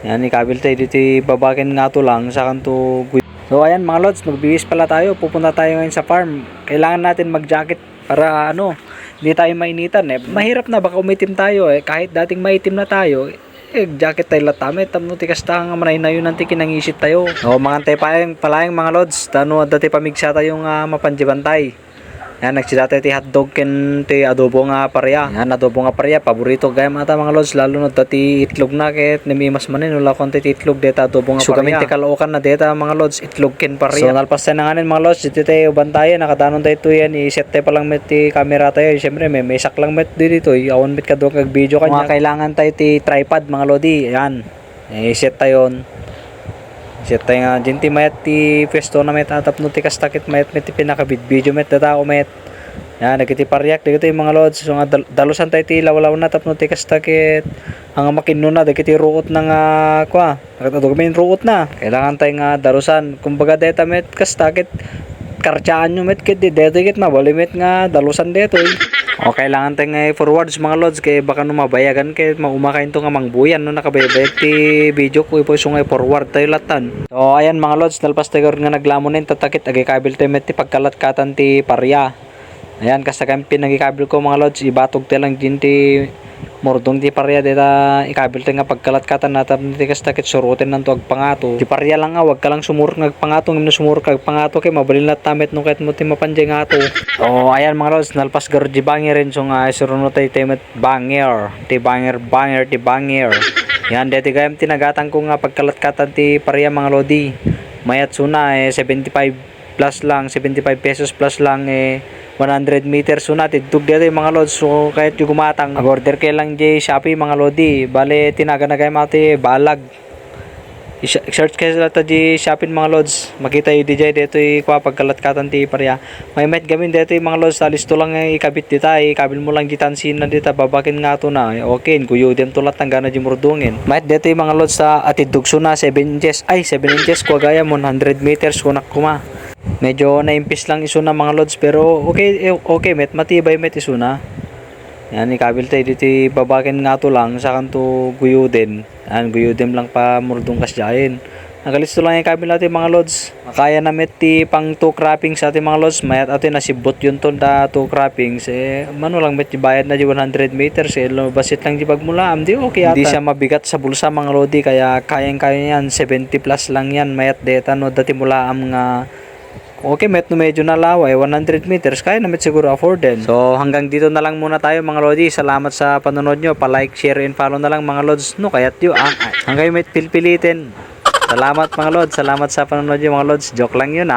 Yan, ikabil tayo dito babakin nga to lang sa kanto. So ayan mga lods, magbihis pala tayo. Pupunta tayo ngayon sa farm. Kailangan natin mag-jacket para hindi tayo mainitan eh. Mahirap na baka umitim tayo eh. Kahit dating maitim na tayo, jacket tayo latame. Tamno tikas ta nga manay na yun nanti kinangisit tayo. O mga antay palayang mga lods. Tano dati pamigsa tayong mapanjibantay. Yan, nagsidata ti hotdog ken ti adobo nga parya. Yan, adobo nga parya, paborito gaya mata mga lods, lalo no dati itlog na ket namimas manin wala kon ti itlog deta adobo nga parya. So kami ti kalookan na deta mga lods, itlog ken parya. So nalpas tayo na nganin mga lods, dito tayo bantayan, nakadanon tayo to yan, i-set tayo pa lang met ti camera tayo. Syempre may sak lang met dito, awon met kadto kag video kanya. Mga kailangan tayo ti tripod mga lodi. Yan. I-set tayo yon. Set tayo nga dyan ti mayat ti pwesto na met atap no ti kastakit mayat met ti pinakabid video met data o met. Yan nagiti paryak dito yung mga lods. So nga dalusan tayo ti lawlaw na tap no ti kastakit. Ang makinno na dagiti ruot na nga kwa. Nakatado kami ruot na. Kailangan tayo nga dalusan. Kumbaga data met kastakit kartsaan nyo met kit dito kit mabalimet nga dalusan dito eh. O kailangan tayo nga forwards mga lods kay baka no mabayagan kay maumakain to nga mangbuyan no nakabayad ti video ko ipo so nga forward tayo latan. So ayan mga lods nalpas tayo nga naglamonin tatakit agi kabil tayo met ti pagkalatkatan ti parya. Ayan kasi kami pinagikabil ko mga lods ibatog tayo lang din ti mordong ti parya deta ikabil tayo nga pagkalatkatan natap ti kastakit surutin nanto ag pangato. Ti parya lang nga wag ka lang sumurk nga pangato ngem no sumurk kag pangato kay mabalin na tamet no ket mo ti mapanjay nga ato. So ayan mga lods nalpas gardi banger rin so nga suruno tayo temet banger ti banger. Yan deti gayam tinagatang ko nga pagkalatkatan ti parya mga lodi. Mayat suna 75 plus lang 75 pesos plus lang 100 meters so natin tug dito yung mga lods so kahit yung gumatang order kay lang jay Shopee mga lodi bale tinaga na kayo mati balag search kayo sa di Shopee mga lods makita yung DJ dito yung pagkalatkatan ti parya may met gamin dito yung mga lods listo lang ikabit dita ikabil mo lang ditansin na dita babakin nga to na okay kuyo dem tulat ang gana di murdungin may dito yung mga lods sa atidugso na 7 inches ko gaya 100 meters kunak kuma. Medyo naimpis lang iso na mga lods pero okay met matibay met iso na. Yan ikabil tayo dito babakin nga to lang sa kanto guyuden. Yan guyuden lang pa murdong kasyain. Nagalisto lang yung kabil natin mga lods. Makaya na met ti pang 2 croppings sa ating mga lods. Mayat atin nasibot yun ton da 2 croppings. Mano lang met bayad na di 100 meters basit lang di pagmula. Di okay ata. Hindi siya mabigat sa bulsa mga lodi kaya kayang-kaya yan 70 plus lang yan mayat deta no dati mula am nga okay met no medyo nalaway 100 meters kaya na met siguro afford din. So hanggang dito na lang muna tayo mga lodi. Salamat sa panonood nyo. Pa-like, share, and follow na lang mga lods. No kayat yun hanggang met pilpilitin. Salamat mga lods. Salamat sa panonood nyo mga lods. Joke lang yun